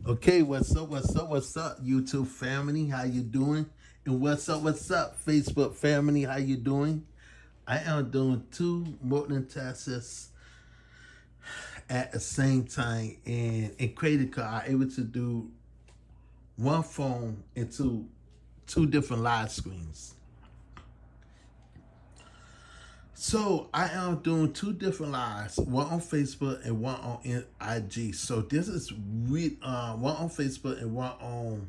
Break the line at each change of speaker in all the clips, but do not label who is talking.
Okay, what's up, YouTube family? How you doing? And what's up, Facebook family? How you doing? I am doing two multitasks at the same time, and in Creative Card, I'm able to do one phone into two different live screens. So I am doing two different lives, one on Facebook and one on IG. So this is one on Facebook and one on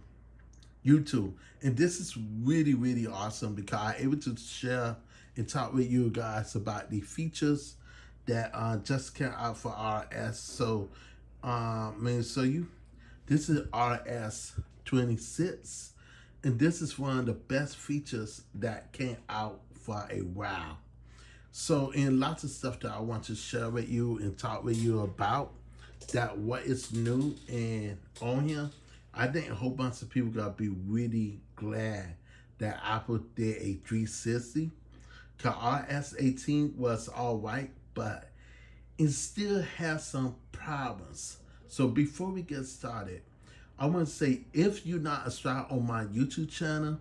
YouTube. And this is really awesome because I'm able to share and talk with you guys about the features that just came out for RS. So, this is RS 26, and this is one of the best features that came out for a while. So, in lots of stuff that I want to share with you and talk with you about, that what is new and on here. I think a whole bunch of people gotta be really glad that Apple did a 360. Cause RS18 was all right, but it still has some problems. So before we get started, I want to say if you're not subscribed on my YouTube channel,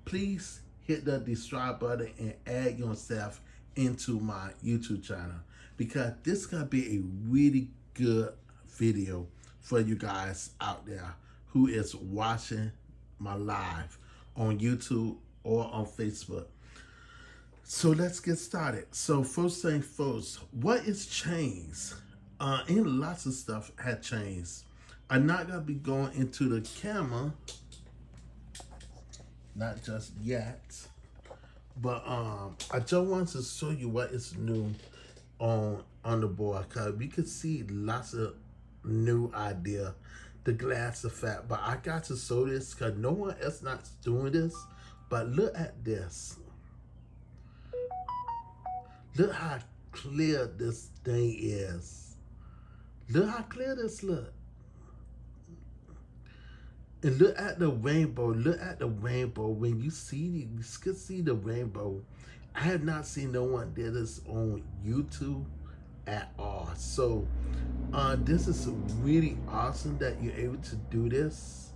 please hit the subscribe button and add yourself into my YouTube channel, because this is gonna be a really good video for you guys out there who is watching my live on YouTube or on Facebook. So let's get started. So first thing first, what is changed? And lots of stuff had changed. I'm not gonna be going into the camera, not just yet, but I just want to show you what is new on the board, because we can see lots of new idea. The glass effect, but I got to show this because no one else not doing this. But look at this. Look how clear this thing is. Look how clear this look. And look at the rainbow. Look at the rainbow. When you see, you can see the rainbow. I have not seen no one did this on YouTube at all. So this is really awesome that you're able to do this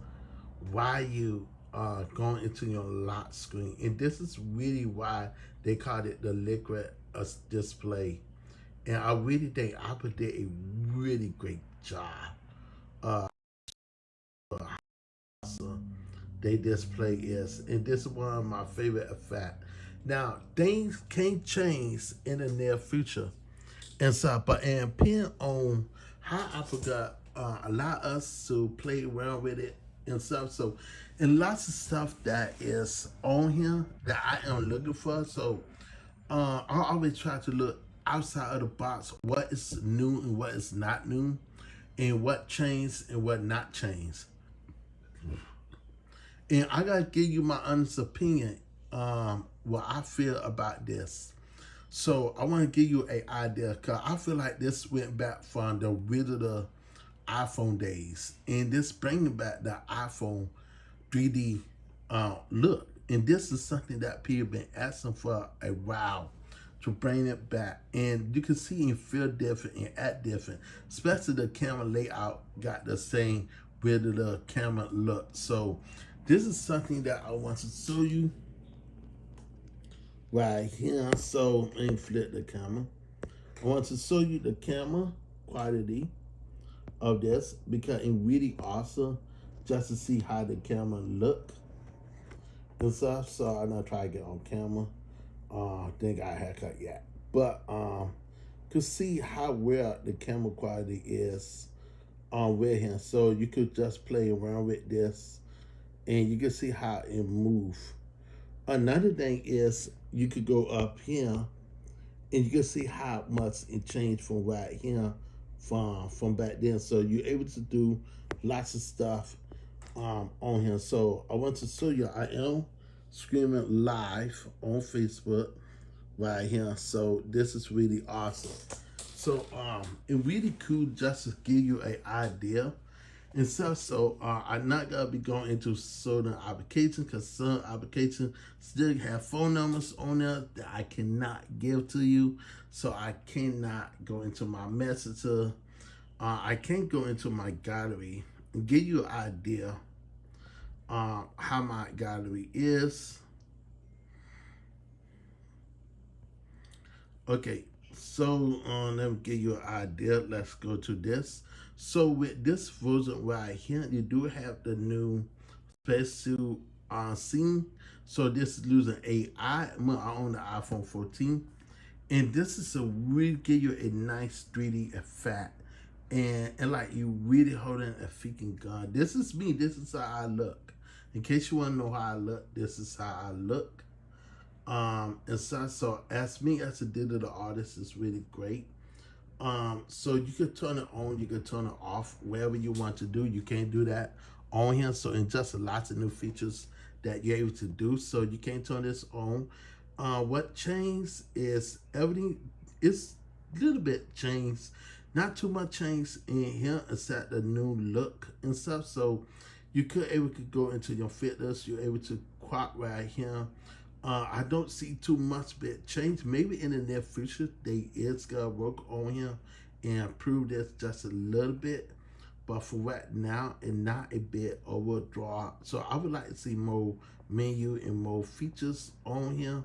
while you going into your lock screen. And this is really why they called it the liquid display. And I really think Apple did a really great job. They display is, and this is one of my favorite effects. Now things can change in the near future, and so but and depend on how I forgot allow us to play around with it and stuff. So, and lots of stuff that is on here that I am looking for. So I always try to look outside of the box, what is new and what is not new, and what changed and what not changed. And I gotta give you my honest opinion, what I feel about this. So I want to give you an idea, because I feel like this went back from the original iPhone days, and this bringing back the iPhone 3D look. And this is something that people been asking for a while, to bring it back. And you can see and feel different and act different, especially the camera layout got the same regular camera look. So this is something that I want to show you right here. So let me flip the camera. I want to show you the camera quality of this, because it's really awesome just to see how the camera look and stuff. So I'm not trying to get on camera. Think I haircut yet, but to see how well the camera quality is with him. So you could just play around with this, and you can see how it move. Another thing is you could go up here, and you can see how much it changed from right here from back then. So you're able to do lots of stuff on here. So I want to show you, I am streaming live on Facebook right here. So this is really awesome. So it's really cool just to give you an idea and stuff. So I'm not gonna be going into certain applications, because some applications still have phone numbers on there that I cannot give to you. So I cannot go into my messenger. I can't go into my gallery give you an idea how my gallery is. Okay, so let me give you an idea. Let's go to this. So with this version right here, you do have the new special scene. So this is using AI. I own the iPhone 14, and this is a really give you a nice 3D effect, and like you really holding a freaking gun. This is me. This is how I look. In case you want to know how I look, this is how I look. And so as me as a digital artist is really great. So you could turn it on, you could turn it off, wherever you want to do. You can't do that on here. So in just lots of new features that you're able to do. So you can't turn this on. What changed is everything is a little bit changed. Not too much change in here except the new look and stuff. So you could able to go into your fitness, you're able to crop right here. I don't see too much bit change. Maybe in the near future they is gonna work on him and improve this just a little bit. But for right now, it's not a bit overdraw. So I would like to see more menu and more features on here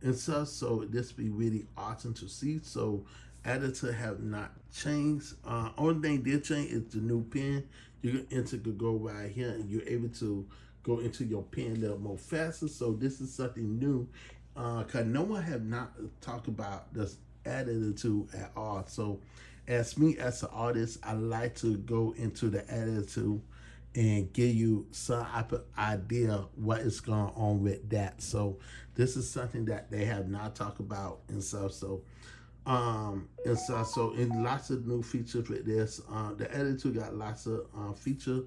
and stuff. So this be really awesome to see. So editor have not changed. Only thing did change is the new pen. You can enter could go right here and you're able to go into your pen a little more faster. So this is something new. Cause no one have not talked about this editor tool at all. So as me as an artist, I like to go into the editor tool and give you some type of idea what is going on with that. So this is something that they have not talked about and stuff. So in lots of new features with this, the editor got lots of features.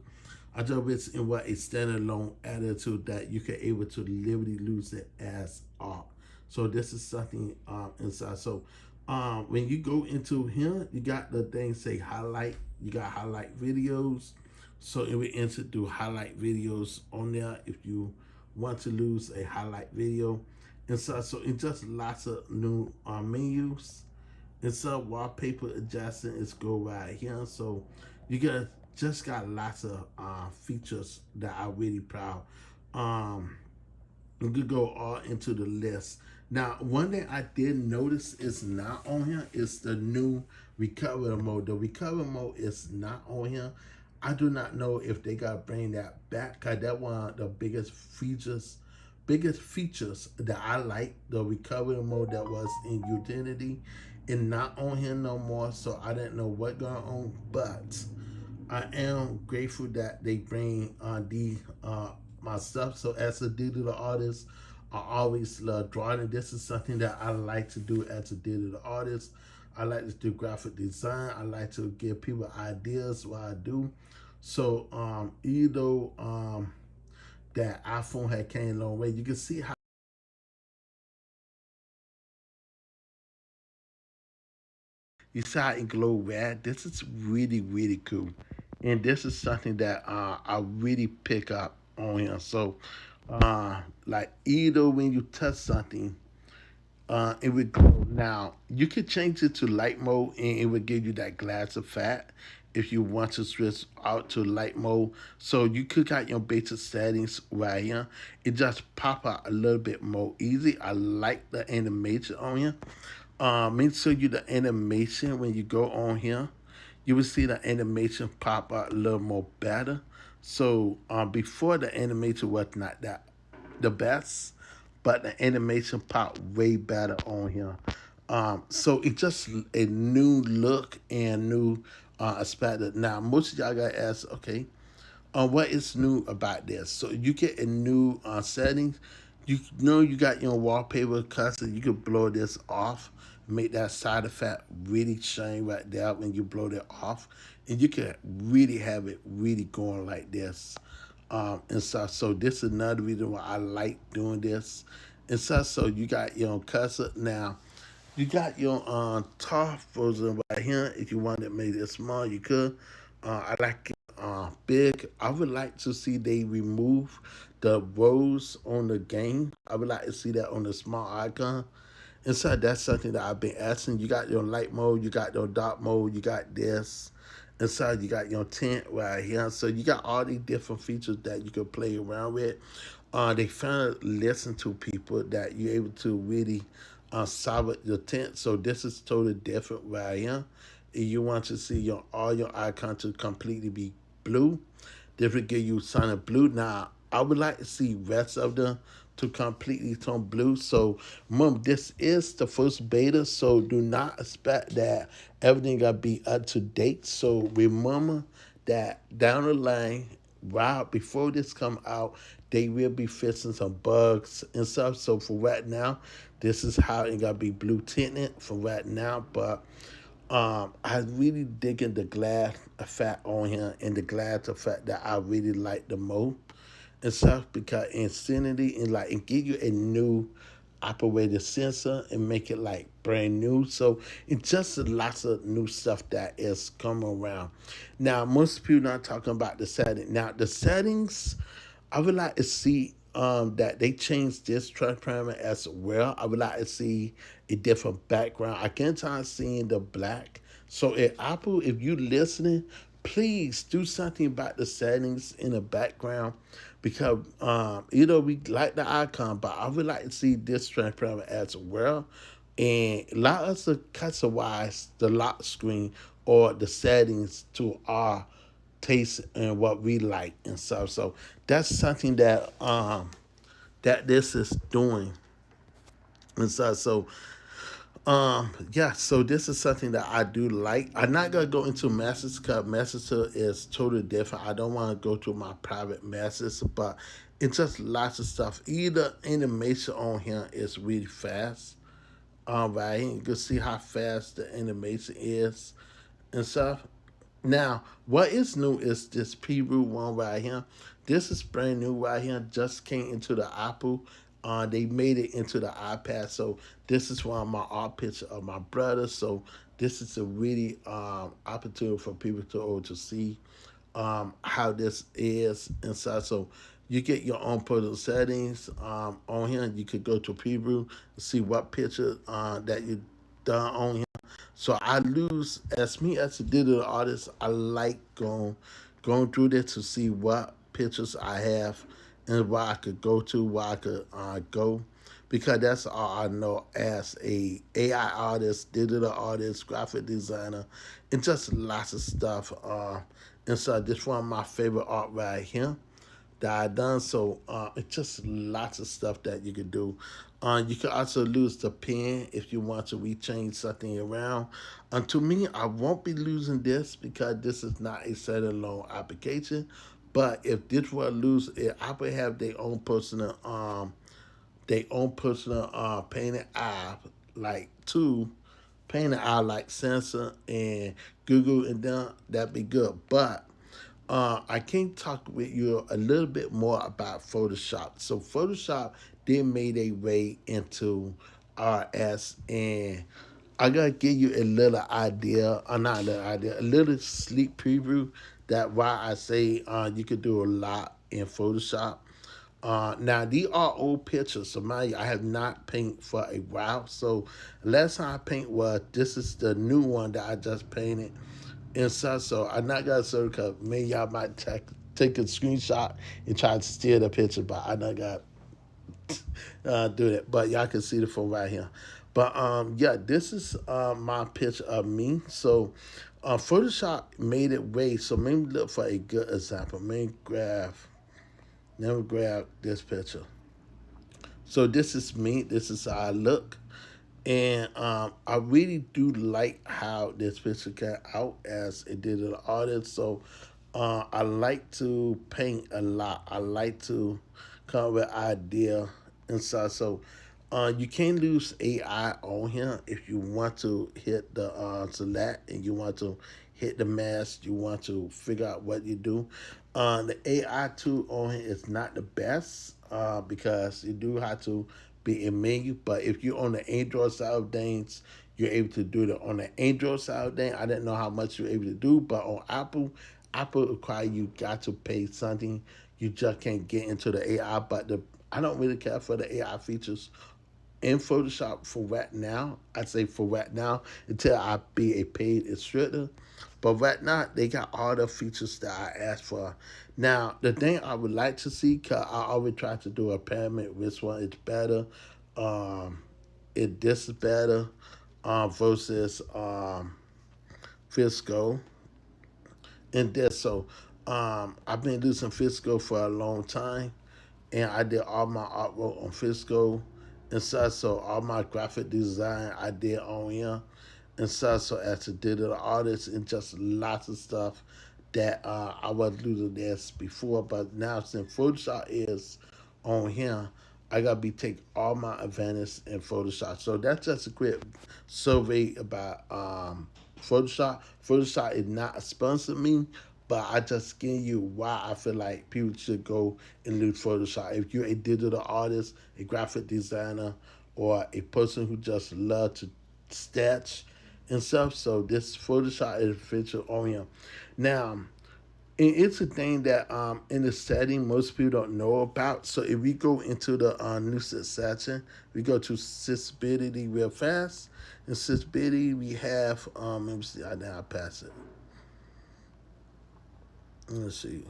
I just wish in what a standalone editor that you can able to literally use it as art. So this is something inside. So when you go into here, you got the thing say highlight. You got highlight videos. So it will enter do highlight videos on there if you want to lose a highlight video. And so it just lots of new menus. And so wallpaper adjustment is go right here. So you just got lots of features that I'm really proud. You could go all into the list. Now, one thing I did notice is not on here is the new recovery mode. The recovery mode is not on here. I do not know if they gotta bring that back, cause that one of the biggest features that I like, the recovery mode that was in Unity, and not on here no more. So I didn't know what going on, but I am grateful that they bring my stuff. So as a digital artist, I always love drawing, and this is something that I like to do as a digital artist. I like to do graphic design. I like to give people ideas what I do. So even though that iPhone had came a long way, you can see how you see how it glow red. This is really, really cool. And this is something that I really pick up on here. So like either when you touch something, it would glow. Now you could change it to light mode, and it would give you that glass effect. If you want to switch out to light mode, so you could got your basic settings right here. It just pop out a little bit more easy. I like the animation on here. Make sure you the animation when you go on here, you will see the animation pop out a little more better. So before the animation was not that the best, but the animation pop way better on here. So it's just a new look and new aspect. Now most of y'all gotta ask, okay, what is new about this? So you get a new settings. You know you got your wallpaper custom. You could blow this off, make that side effect really shine right there when you blow that off, and you can really have it really going like this. And so this is another reason why I like doing this. And so you got your cursor now. You got your top version right here. If you want it made it small, you could. I like it big. I would like to see they remove the rows on the game. I would like to see that on the small icon. And so that's something that I've been asking. You got your light mode, you got your dark mode, you got this. Inside you got your tent right here. So you got all these different features that you can play around with. They finally listen to people that you're able to really solve your tent. So this is totally different right here. If you want to see your all your icons to completely be blue, this will give you solid blue. Now I would like to see rest of them to completely turn blue. So remember, this is the first beta, so do not expect that everything gotta be up to date. So remember that down the line, right before this come out, they will be fixing some bugs and stuff. So for right now, this is how it gotta be blue tinted for right now. But I really digging the glass effect on here and the glass effect that I really like the most and stuff because Infinity and like and give you a new operator sensor and make it like brand new. So it's just lots of new stuff that is coming around. Now most people not talking about the setting. Now the settings, I would like to see that they changed this transparent as well. I would like to see a different background. I can't time seeing the black. So at Apple, if you listening, please do something about the settings in the background because we like the icon, but I would like to see this transparent as well. And allow us to customize the lock screen or the settings to our taste and what we like and stuff. So that's something that this is doing and stuff. So yeah, so this is something that I do like. I'm not gonna go into messages because messenger is totally different. I don't want to go to my private messages, but it's just lots of stuff. Either animation on here is really fast. Right, you can see how fast the animation is and stuff. Now, what is new is this preview one right here. This is brand new right here. Just came into the Apple. They made it into the iPad. So this is one of my art picture of my brother. So this is a really opportunity for people to see how this is inside. So you get your own personal settings on here. You could go to preview and see what picture that you done on here. So I lose as me as a digital artist. I like going through this to see what pictures I have and where I could go to, where I could go, because that's all I know as a AI artist, digital artist, graphic designer, and just lots of stuff. And so this one of my favorite art right here that I done. So it's just lots of stuff that you could do. You can also lose the pen if you want to rechange something around. To me, I won't be losing this because this is not a standalone application. But if this were lose it, I would have their own personal painted eye like two painted eye like Samsung and Google and then that'd be good. But I can talk with you a little bit more about Photoshop. So Photoshop did made a way into RS, and I gotta give you a little idea, or not a little idea, a little sleep preview that why I say you could do a lot in Photoshop. Now these are old pictures, so mind you, I have not painted for a while. So last time I paint was this is the new one that I just painted and such. So I'm not gonna say because maybe y'all might take a screenshot and try to steal the picture, but I not gonna do that. But y'all can see the phone right here. But yeah, this is my picture of me. So Photoshop made it way. So maybe look for a good example. Never grab this picture. So this is me. This is how I look. And I really do like how this picture came out as a digital artist. So I like to paint a lot. I like to come up with idea and stuff. So you can use AI on here if you want to hit the select and you want to hit the mask. You want to figure out what you do. The AI tool on here is not the best because you do have to be in menu. But if you're on the Android side of things, you're able to do it on the Android side of things. I didn't know how much you're able to do, but on Apple require you got to pay something. You just can't get into the AI. But I don't really care for the AI features in Photoshop for right now. I say for right now until I be a paid instructor. But right now, they got all the features that I asked for. Now, the thing I would like to see, because I always try to do a pyramid, which one is better, um, this is better versus Fisco. And this, so I've been using Fisco for a long time, and I did all my artwork on Fisco and such. So all my graphic design I did on here and such. So as a digital artist and just lots of stuff that I was doing this before, but now since Photoshop is on here, I gotta be take all my advantage in Photoshop. So that's just a quick survey about Photoshop. Photoshop is not a sponsor me, but I just give you why I feel like people should go and use Photoshop. If you're a digital artist, a graphic designer, or a person who just love to sketch and stuff, so this Photoshop is featured on here. Now, and it's a thing that in the setting most people don't know about. So if we go into the new section, we go to accessibility real fast. In accessibility, we have let me see. I now pass it. Let's see.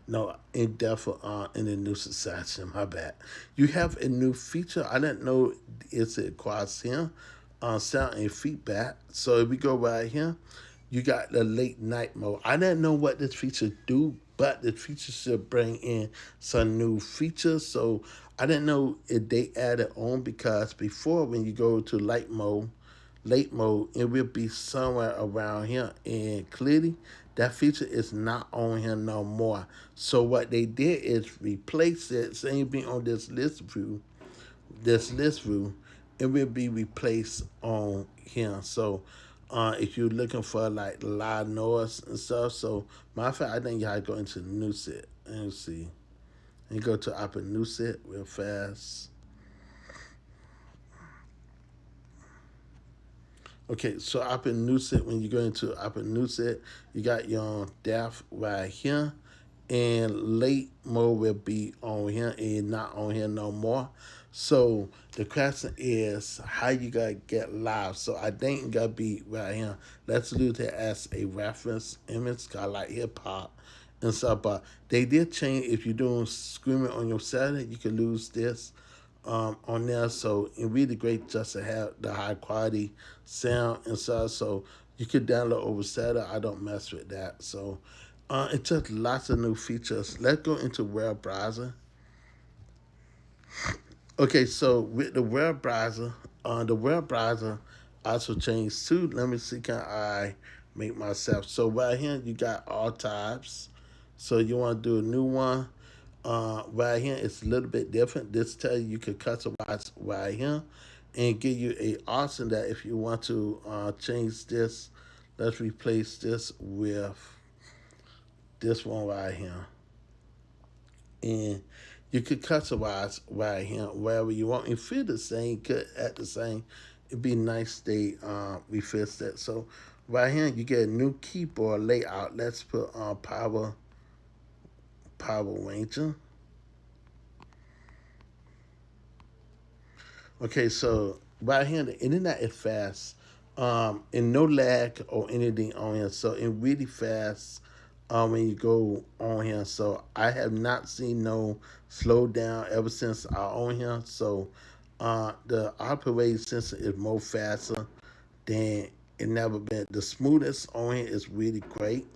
No, in depth in the new section. My bad. You have a new feature. I didn't know it's across here. Sound and feedback. So if we go right here, you got the late night mode. I didn't know what this feature do, but the feature should bring in some new features. So I didn't know if they added on because before when you go to late mode, it will be somewhere around here. And clearly, that feature is not on here no more. So what they did is replace it. Same being on this list view, it will be replaced on here. So if you're looking for like loud noise and stuff, so matter of fact, I think you gotta go into new set and see. And go to up a new set real fast. Okay, so up in new set, when you go into up in new set, you got your depth right here, and late mode will be on here and not on here no more. So the question is how you gotta get live. So I think it gotta be right here. Let's do that as a reference image. 'Cause I like hip hop and stuff, but they did change. If you're doing screaming on your setting, you can lose this on there. So it really great just to have the high quality sound and stuff. So you could download over SATA. I don't mess with that. So it's just lots of new features. Let's go into web browser. Okay, so with the web browser also changed too. Let me see, can I make myself? So right here you got all types. So you want to do a new one. Right here it's a little bit different. This tell you can customize right here and give you a option that if you want to change this, let's replace this with this one right here. And you could customize right here wherever you want and feel the same, could at the same. It'd be nice they refix that. So right here you get a new keyboard layout. Let's put on Power Ranger. Okay, so right here the internet is fast, and no lag or anything on here. So it's really fast when you go on here. So I have not seen no slowdown ever since I on here. So the operating system is more faster than it never been. The smoothest on here is really great,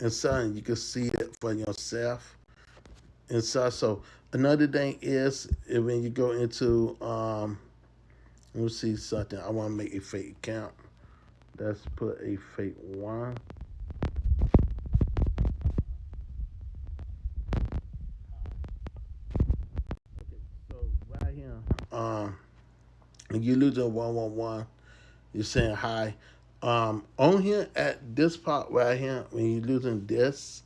and so you can see it for yourself. And so another thing is when you go into let me see something. I want to make a fake account. Let's put a fake one. So right here, when you lose a 111, you're saying hi. On here at this part right here, when you're losing this,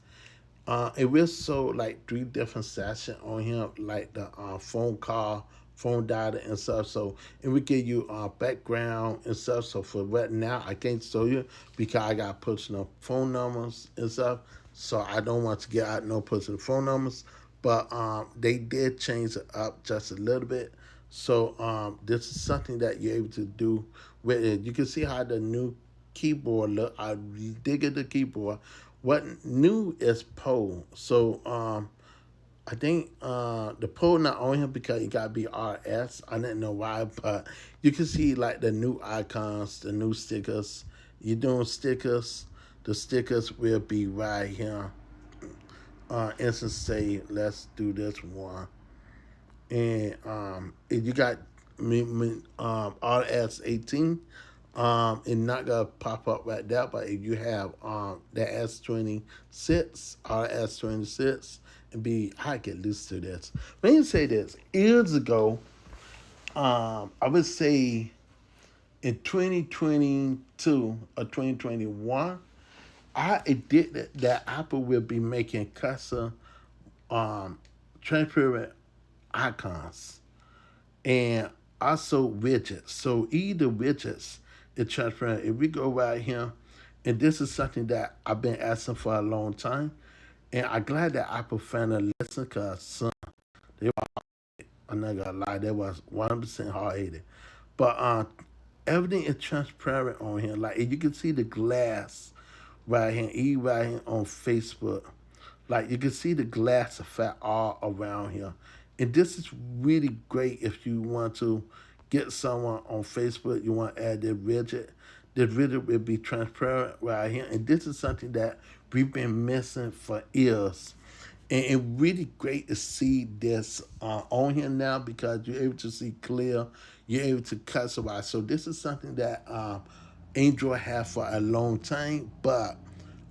it will show like three different sections on here, like the phone call, phone data, and stuff. So it will give you background and stuff. So for right now, I can't show you because I got personal phone numbers and stuff. So I don't want to get out no personal phone numbers. but they did change it up just a little bit. So this is something that you're able to do with it. You can see how the new keyboard look. I dig at the keyboard. What new is Poe. So I think the Poe not on here because it gotta be RS. I didn't know why, but you can see like the new icons, the new stickers. You're doing stickers. The stickers will be right here. Instance say, let's do this one. And if you got RS18, it's not gonna pop up right there. But if you have the S26, RS26, and be I get used to this. Let me say this: years ago, I would say in 2022 or 2021, I addicted that Apple will be making custom um, transparent icons and also widgets. So either widgets is transparent. If we go right here, and this is something that I've been asking for a long time, and I'm glad that Apple finally listened because they were, I'm not gonna lie, they was 100% hard headed. But everything is transparent on here. Like you can see the glass right here, right here on Facebook. Like you can see the glass effect all around here. And this is really great if you want to get someone on Facebook, you want to add their widget. The widget will be transparent right here. And this is something that we've been missing for years. And it's really great to see this on here now because you're able to see clear, you're able to customize. So this is something that Android had for a long time, but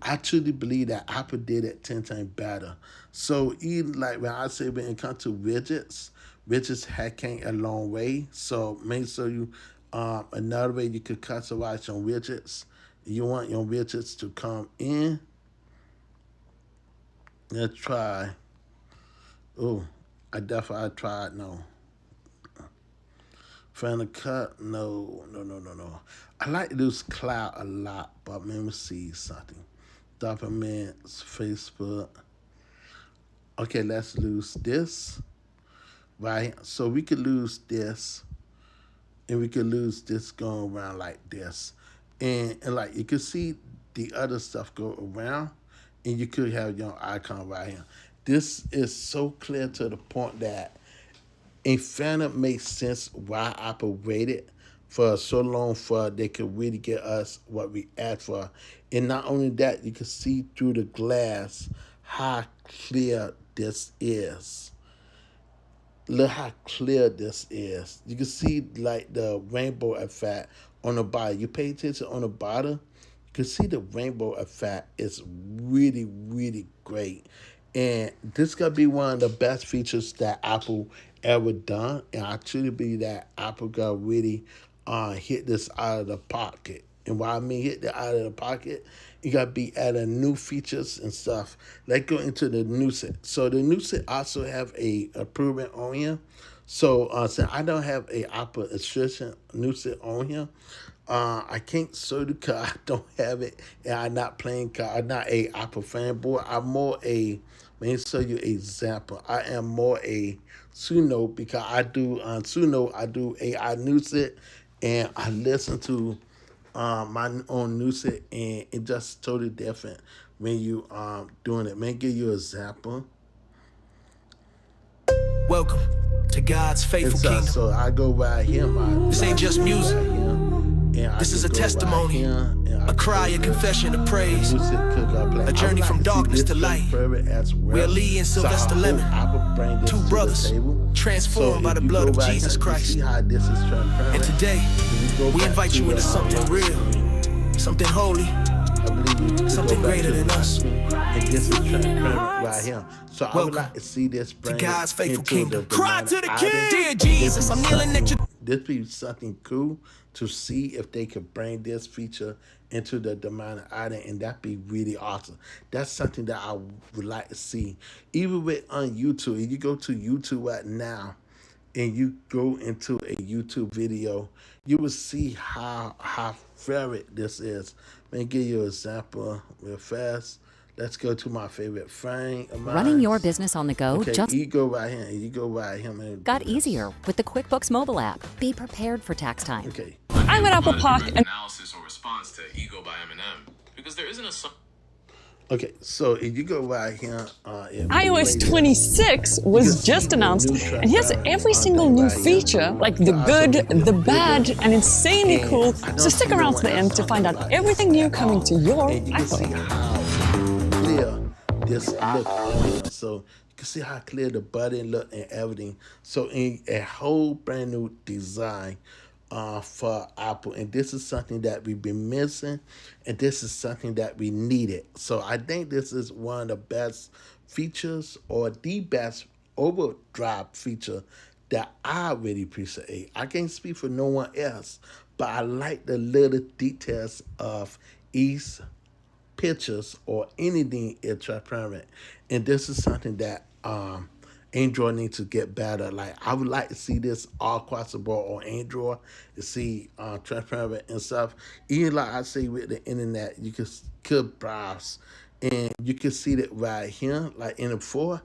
I truly believe that Apple did it 10 times better. So even like when I say when it comes to widgets, widgets have came a long way. So make sure you another way you could customize your widgets. You want your widgets to come in. Let's try. Oh, I tried. No. Final cut. No, no, no, no, no. I like to use cloud a lot, but let me see something. Documents, Facebook. Okay, let's lose this. Right? So we could lose this. And we could lose this going around like this. And like you can see the other stuff go around. And you could have your icon right here. This is so clear to the point that it finally makes sense why Apple waited for so long for they could really get us what we asked for. And not only that, you can see through the glass how clear this is. Look how clear this is. You can see like the rainbow effect on the bottom. You pay attention on the bottom, you can see the rainbow effect is really, really great. And this gonna be one of the best features that Apple ever done. And I truly believe that Apple gonna really hit this out of the pocket. And what I mean hit it out of the pocket, you gotta be adding new features and stuff. Let's go into the new set. So the new set also have a improvement on here. So since I don't have a Apple Assistant new set on here, I can't show the car. I don't have it, and I'm not playing car. I'm not a Apple fanboy. I'm more a. Let me show you an example. I am more a Suno because I do on Suno. I do AI news it, and I listen to my own news it, and it just totally different when you doing it. May give you an example.
Welcome to God's faithful kingdom.
So I go right here.
This ain't just music. This is a testimony, a cry, a confession, a praise, a journey from darkness to light. We're Lee and Sylvester Lemon, two brothers transformed by the blood of Jesus Christ. And today, we invite you into something real, something holy, something greater than us.
And this is transparent right here. So I would like to see this
to God's faithful kingdom. Cry to the King, dear Jesus. I'm kneeling at your.
This be something cool to see if they could bring this feature into the demonic island, and that'd be really awesome. That's something that I would like to see. Even with on YouTube, if you go to YouTube right now and you go into a YouTube video, you will see how varied this is. Let me give you an example real fast. Let's go to my favorite thing of mine.
Running your business on the go
okay,
just
you go right here, and you go right here. And
got easier with the QuickBooks mobile app. Be prepared for tax time.
Okay.
I'm at Apple Park and
analysis or response to Ego by Eminem because there isn't a song.
Okay, so if you go right here,
iOS 26 was just announced, and here's every single new feature, like the good, the bad, and insanely cool. So stick around to the end to find out everything new coming to your
and you can see
iPhone.
how clear this look on here. So you can see how clear the button look and everything. So in a whole brand new design for Apple, and this is something that we've been missing, and this is something that we needed. So I think this is one of the best features, or the best overdrive feature that I really appreciate. I can't speak for no one else, but I like the little details of each pictures or anything is transparent, and this is something that Android needs to get better. Like, I would like to see this all across the board on Android, to see transparent and stuff. Even like I say with the internet, you could browse and you can see that right here, like in the 4.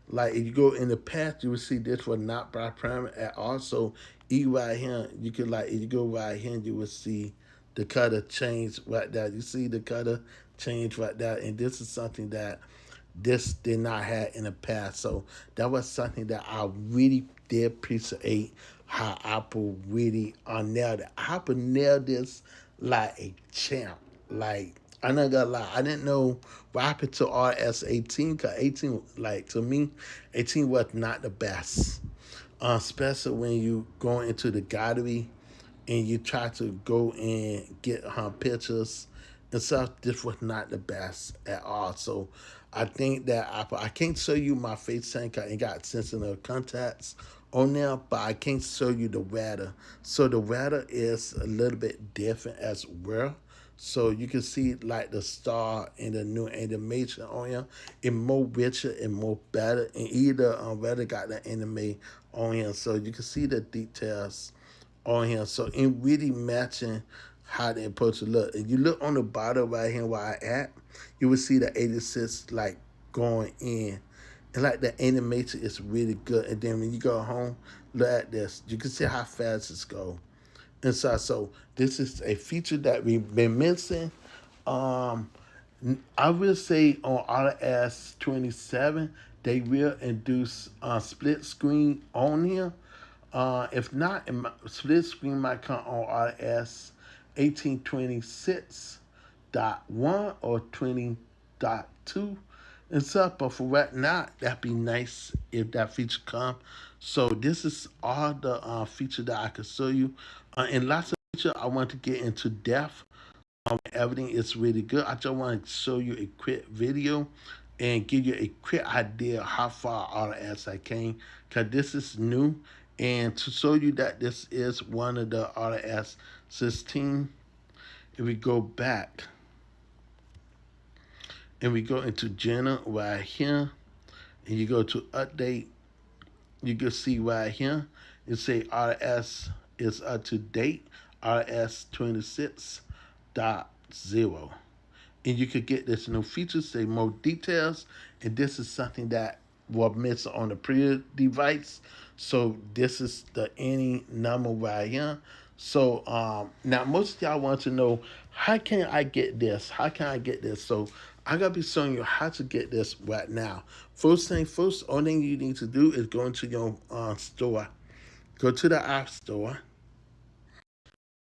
Like if you go in the past, you will see this was not transparent at all. So even right here, you could, like, if you go right here, you will see the color change right there. You see the color change right there, and this is something that this did not have in the past. So that was something that I really did appreciate, how Apple really nailed it. Apple nailed this like a champ. Like, I'm not gonna lie, I didn't know what happened to RS18, because 18, like, to me, 18 was not the best. Especially when you go into the gallery and you try to go and get pictures and stuff. This was not the best at all. So I think that Apple, I can't show you my face tank. I ain't got sensitive contacts on there, but I can't show you the weather. So the weather is a little bit different as well. So you can see like the star and the new animation on here. It's more richer and more better. And either weather got the anime on here. So you can see the details on here. So it really matching how they approach to look. If you look on the bottom right here where I at, you will see the 86 like going in. And like the animation is really good. And then when you go home, look at this. You can see how fast it's go. And so this is a feature that we've been missing. I will say on iOS 27, they will induce split screen on here. If not, split screen might come on iOS 18.26.1 or 20.2 and stuff. But for right now, that'd be nice if that feature come. So this is all the feature that I could show you. And lots of feature I want to get into depth. Everything is really good. I just want to show you a quick video and give you a quick idea how far RS I came, because this is new. And to show you that this is one of the RS 16, if we go back and we go into general right here, and you go to update, you can see right here, it say RS is up to date, RS 26.0. And you could get this new feature, say more details, and this is something that was missing on the previous device. So this is the any number right here. So now most of y'all want to know, how can I get this? How can I get this? So I gotta be showing you how to get this right now. First thing first, only thing you need to do is go into your store. Go to the App Store.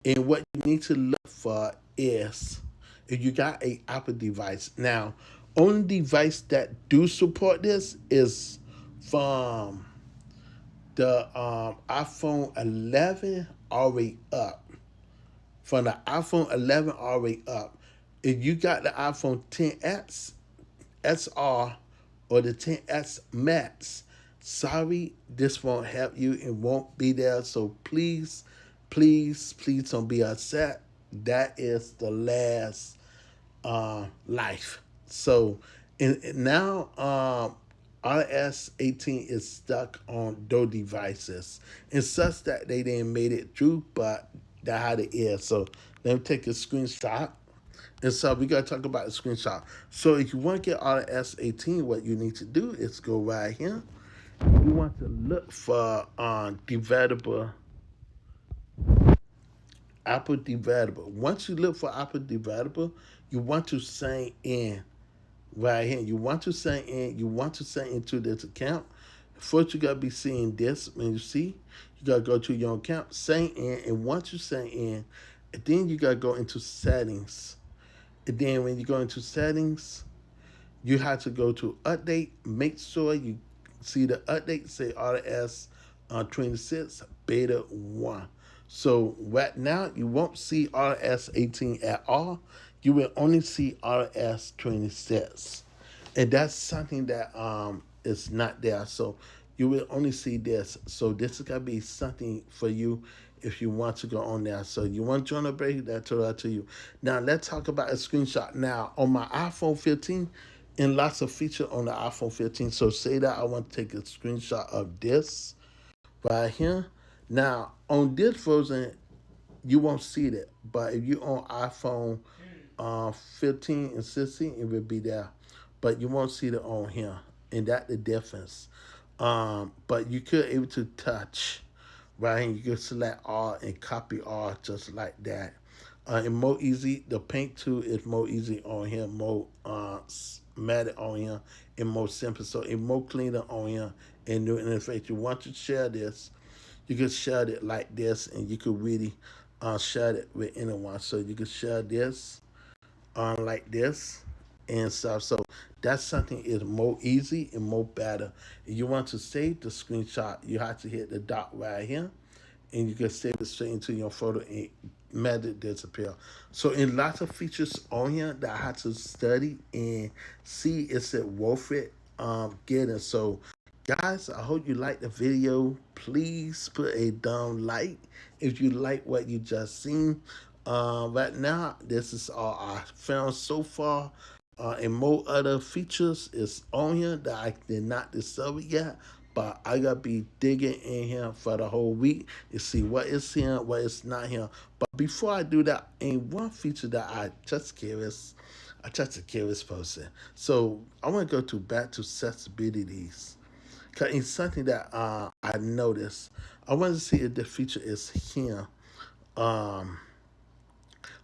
And what you need to look for is, if you got a Apple device. Now, only device that do support this is from the iPhone 11 all the way up. From the iPhone 11 all the way up. If you got the iPhone 10X, SR, or the 10X Max, sorry, this won't help you. It won't be there. So please, please, please don't be upset. That is the last life. So now RS 18 is stuck on those devices, and such that they didn't made it through, but that's how it is. So let me take a screenshot And so we got to talk about the screenshot. So if you want to get out of S18, what you need to do is go right here. You want to look for developer, Apple developer. Once you look for Apple developer, you want to sign in right here. You want to sign in. You want to sign into this account. First, you got to be seeing this. When you see, you got to go to your account, sign in. And once you sign in, then you got to go into settings. And then when you go into settings, you have to go to update. Make sure you see the update say RS 26 beta 1. So right now you won't see RS 18 at all. You will only see RS 26, and that's something that is not there. So you will only see this. So this is gonna be something for you if you want to go on there. So you want to join a break, that's all to you. Now let's talk about a screenshot. Now on my iPhone 15, and lots of feature on the iPhone 15. So say that I want to take a screenshot of this right here. Now on this version, you won't see that. But if you on iPhone 15 and 16, it will be there. But you won't see it on here. And that's the difference. But you could able to touch right here. You can select all and copy all just like that. And more easy, the paint tool is more easy on here, more matte on here, and more simple. So it's more cleaner on here and new interface. You want to share this, you can share it like this, and you could really share it with anyone. So you can share this like this and stuff. So that's something is more easy and more better. If you want to save the screenshot, you have to hit the dot right here, and you can save it straight into your photo and magic disappear. So in lots of features on here that I had to study and see is it worth it getting. So guys, I hope you like the video. Please put a down like if you like what you just seen. Right now, this is all I found so far. And more other features is on here that I did not discover yet. But I gotta be digging in here for the whole week to see what is here, what is not here. But before I do that, in one feature that I just a curious person. So I want to go to back to accessibilities. Cause it's something that I noticed. I want to see if the feature is here.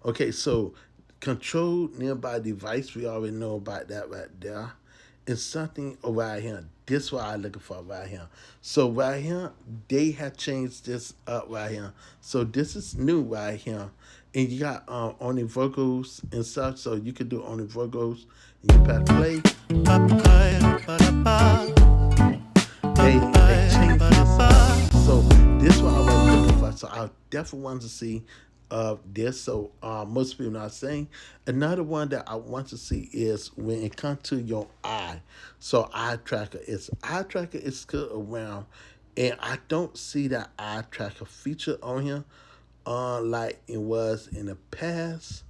Okay, so control nearby device. We already know about that right there. It's something right here. This is what I'm looking for right here. So right here, they have changed this up right here. So this is new right here. And you got only vocals and stuff. So you can do only vocals. And you press play. They changed this up. So this is what I was looking for. So I definitely want to see this. So most people not saying. Another one that I want to see is when it comes to your eye. So eye tracker is still around, and I don't see that eye tracker feature on here like it was in the past.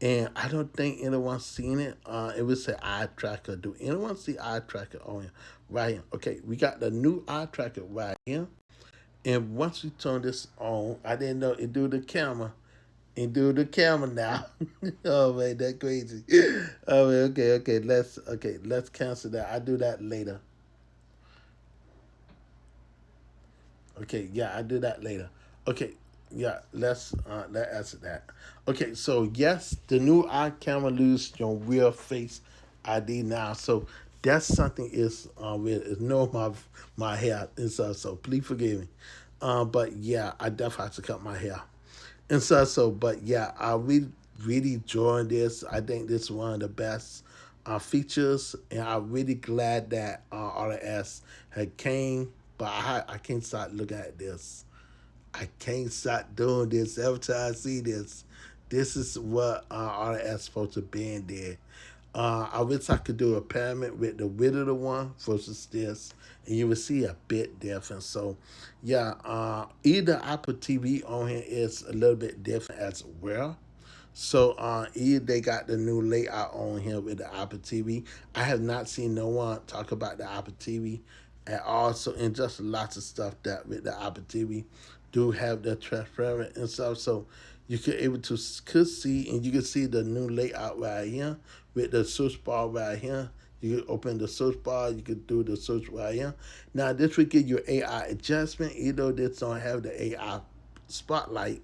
And I don't think anyone's seen it. It would say eye tracker. Do anyone see eye tracker on here? Right here. Okay, we got the new eye tracker right here. And once we turn this on, I didn't know it do the camera. And do the camera now. Oh man, that's crazy. Oh man, okay. Let's cancel that. I'll do that later. Okay, yeah, I do that later. Okay, yeah, let's answer that. Okay, so yes, the new eye camera lose your real face ID now. So that's something is with it's no my hair and stuff. So please forgive me. But yeah, I definitely have to cut my hair. And so, but yeah, I really enjoyed this. I think this is one of the best features, and I'm really glad that RS had came. But I can't stop looking at this. I can't stop doing this every time I see this. This is what RS supposed to be in there. I wish I could do a pyramid with the width of the one versus this, and you will see a bit different. So, yeah, either Apple TV on here is a little bit different as well. So, either they got the new layout on here with the Apple TV. I have not seen no one talk about the Apple TV at all. So, and just lots of stuff that with the Apple TV do have the transparent and stuff. So, you could see, and you can see the new layout right here with the search bar right here. You can open the search bar. You can do the search right here. Now this will give you AI adjustment, even though this don't have the AI spotlight.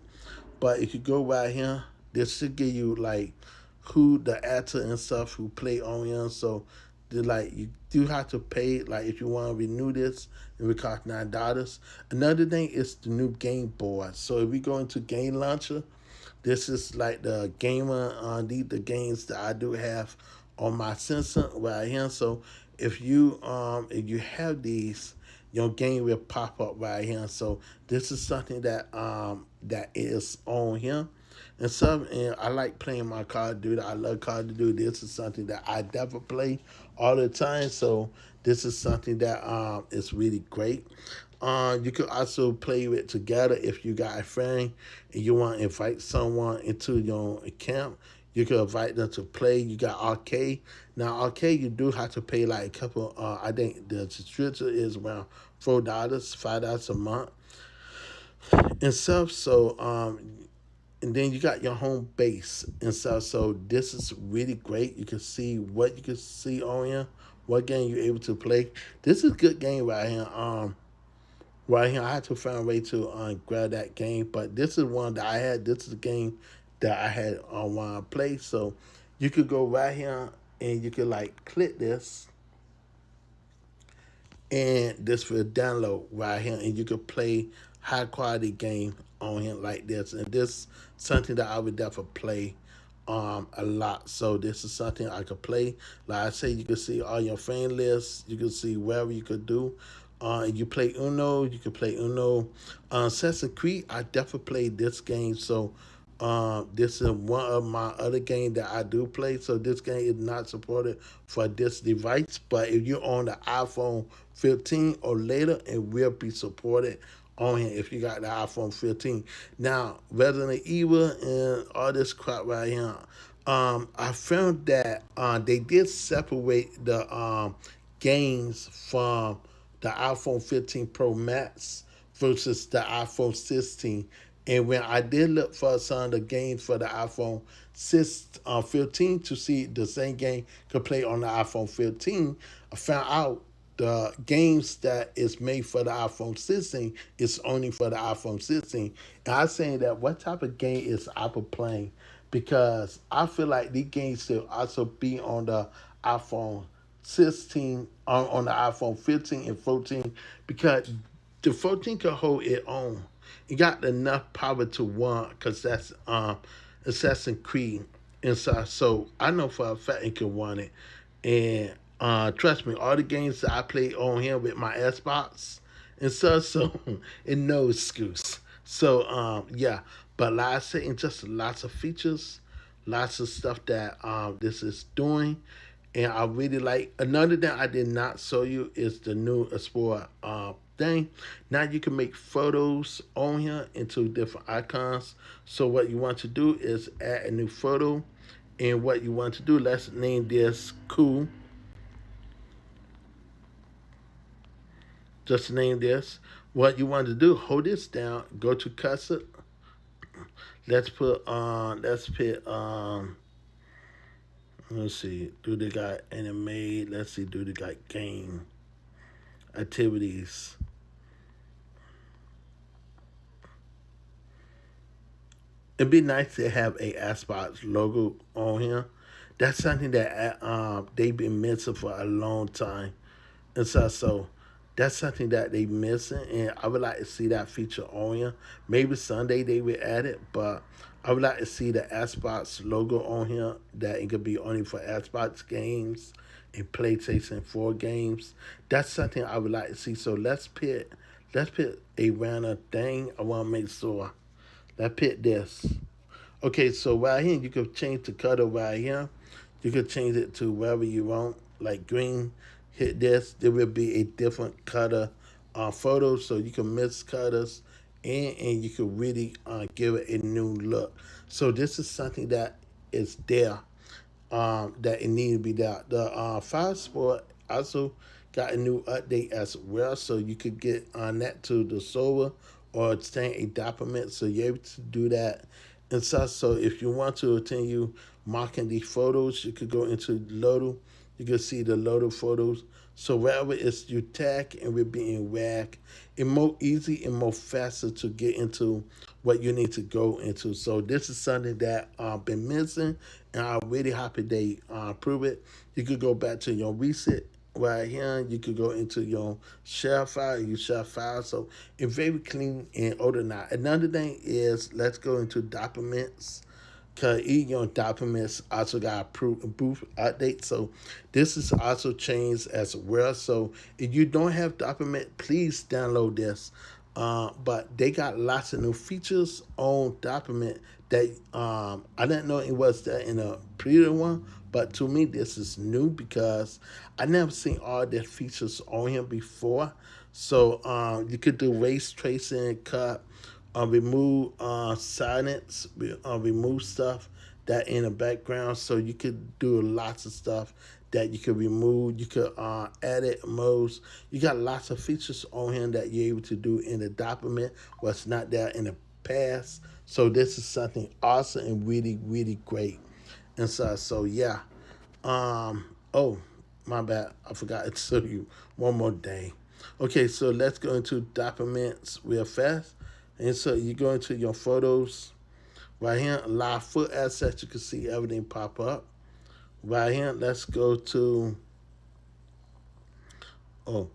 But if you go right here, this should give you like who the actor and stuff who play on here. So you do have to pay like if you want to renew this, it will cost $9. Another thing is the new game board. So if we go into game launcher, this is like the gamer the games that I do have on my sensor right here. So if you have these, your game will pop up right here. So this is something that that is on here. And I like playing my Call of Duty. I love Call of Duty. This is something that I definitely play all the time. So this is something that is really great. You could also play it together if you got a friend and you want to invite someone into your account. You can invite them to play. You got arcade. Now arcade, you do have to pay like a couple. I think the subscription is around $4, $5 a month and stuff. So and then you got your home base and stuff. So this is really great. You can see what you can see on here, what game you're able to play. This is a good game right here. Right here, I had to find a way to grab that game, but this is one that I had. This is a game that I had on one play. So you could go right here and you could like click this, and this will download right here, and you could play high quality game on here like this. And this something that I would definitely play a lot. So this is something I could play. Like I say, you can see all your friend lists. You can see wherever you could do. You play Uno, you can play Uno. Assassin's Creed, I definitely played this game. So this is one of my other games that I do play. So this game is not supported for this device, but if you're on the iPhone 15 or later, it will be supported on here if you got the iPhone 15. Now, Resident Evil and all this crap right here, I found that they did separate the games from the iPhone 15 Pro Max versus the iPhone 16. And when I did look for some of the games for the iPhone 15 to see the same game could play on the iPhone 15, I found out the games that is made for the iPhone 16 is only for the iPhone 16. And I'm saying that what type of game is Apple playing? Because I feel like these games should also be on the iPhone 16, on the iPhone 15 and 14, because the 14 can hold it on. It got enough power to run, because that's Assassin's Creed inside. So I know for a fact it can run it. And trust me, all the games that I play on here with my Xbox and stuff, so it no excuse. So yeah, but like I said, just lots of features, lots of stuff that this is doing. And I really like. Another thing I did not show you is the new Explore thing. Now you can make photos on here into different icons. So what you want to do is add a new photo. And what you want to do, let's name this Cool. Just name this. What you want to do, hold this down, go to cursor. Let's put let's see, do they got anime? Let's see, do they got game activities? It'd be nice to have a Xbox logo on here. That's something that they've been missing for a long time. And so that's something that they missing, and I would like to see that feature on here. Maybe Sunday they will add it, but I would like to see the Xbox logo on here, that it could be only for Xbox games and PlayStation 4 games. That's something I would like to see. So let's pick a random thing. I want to make sure. Let's pick this. Okay, so right here, you can change the color right here. You can change it to wherever you want, like green. Hit this, there will be a different color photo, so you can mix colors and you can really give it a new look. So this is something that is there, that it needs to be there. The Fire Sport also got a new update as well, so you could get on that to the server or obtain a document, so you're able to do that and such. So if you want to continue marking these photos, you could go into Lodo. You can see the Lodo photos. So wherever it's you tag and we're being WAG, it's more easy and more faster to get into what you need to go into. So this is something that I've been missing, and I'm really happy they prove it. You could go back to your reset right here. You could go into your share file, you share file. So it's very clean and organized. Another thing is, let's go into documents, because your documents also got approved update. So this is also changed as well. So if you don't have document, please download this. But they got lots of new features on document that I didn't know it was there in a previous one. But to me, this is new because I never seen all the features on here before. So you could do race tracing, cut, remove silence, remove stuff that in the background. So you could do lots of stuff that you could remove. You could edit modes. You got lots of features on here that you're able to do in the document what's not there in the past. So this is something awesome and really, really great. And so yeah. Oh, my bad. I forgot to show you one more day. Okay, so let's go into documents real fast. And so you go into your photos. Right here, live foot assets, you can see everything pop up. Right here, let's go to, oh,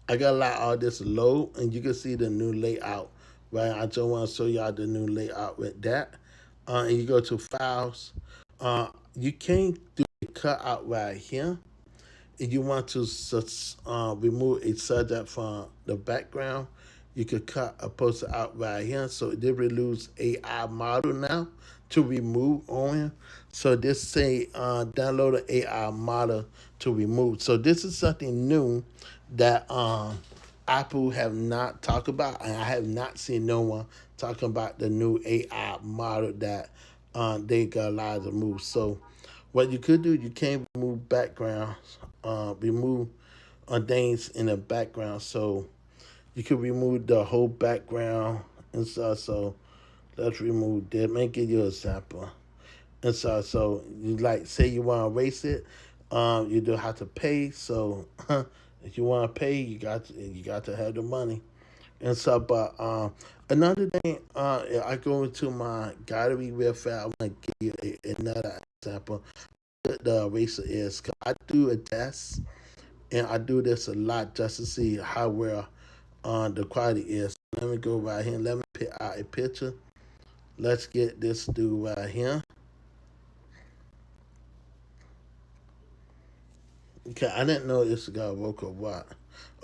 I got to allow all this load, and you can see the new layout. Right, I just want to show y'all the new layout with that. And you go to files. You can't do the cutout right here. If you want to remove a subject from the background, you could cut a poster out right here. So it did use AI model now to remove on here. So this say download an AI model to remove. So this is something new that Apple have not talked about, and I have not seen no one talking about the new AI model that they got allowed to move. So what you could do, you can remove backgrounds, remove things in the background. So you could remove the whole background and stuff. So let's remove that. Let me give you an example. And so you like say you want to erase it, you do have to pay. So if you want to pay, you got to have the money. And so, but another thing, I go into my gallery real fast. I want to give you another example. The eraser is, 'cause I do a test, and I do this a lot just to see how well the quality is. Let me go right here. Let me pick out a picture. Let's get this dude right here. Okay, I didn't know this got work or what.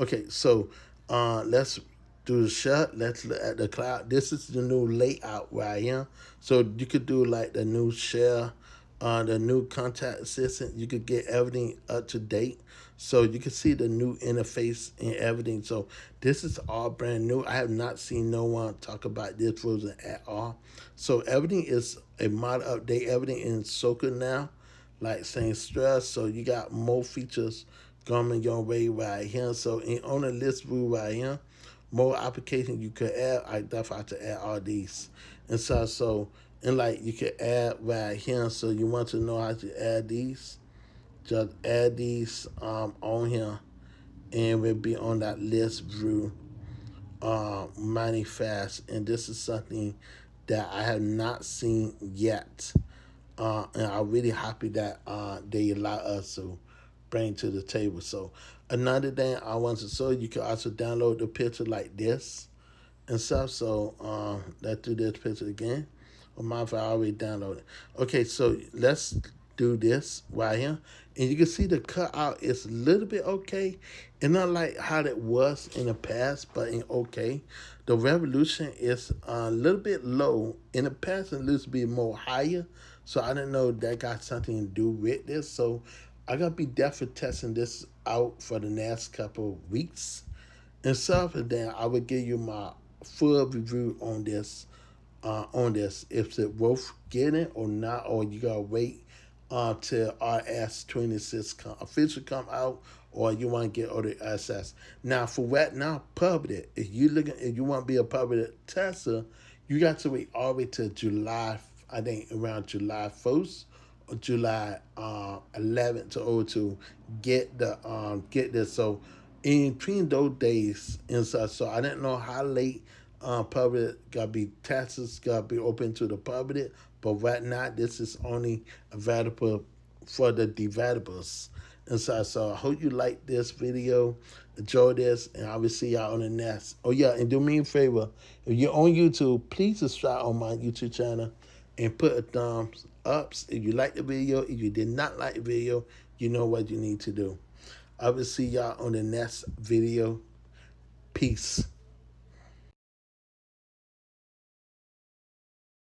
Okay, so let's do the shot. Let's look at the cloud. This is the new layout right here. So you could do like the new share, the new contact assistant. You could get everything up to date. So you can see the new interface and everything. So this is all brand new. I have not seen no one talk about this version at all. So everything is a mod update. Everything in Soka now, like saying stress. So you got more features coming your way right here. So on the list view right here, more applications you could add. I definitely have to add all these. And so and like you could add right here. So you want to know how to add these, just add these on here, and we'll be on that list view mighty fast. And this is something that I have not seen yet. And I'm really happy that they allow us to bring to the table. So another thing I want to show you can also download the picture like this and stuff. So let's do this picture again. Well, my I already downloaded. Okay, so let's do this right here. And you can see the cutout is a little bit okay. It's not like how it was in the past, but in okay. The resolution is a little bit low. In the past, it used to be more higher. So I didn't know that got something to do with this. So I gotta be definitely testing this out for the next couple of weeks and stuff. And then I will give you my full review on this. If it's worth getting or not, or you gotta wait till RS26 official come out, or you want to get other access. Now for right now, public. If you want to be a public tester, You got to wait all the way to July, I think around July 1st or July 11th to get this. So in between those days and so I didn't know how late public gotta be taxes gotta be open to the public, but right now this is only available for the developers. And so I hope you like this video, enjoy this, and I will see y'all on the next. Oh yeah, and do me a favor, if you're on YouTube, please subscribe on my YouTube channel and put a thumbs up if you like the video. If you did not like the video, you know what you need to do. I will see y'all on the next video. Peace.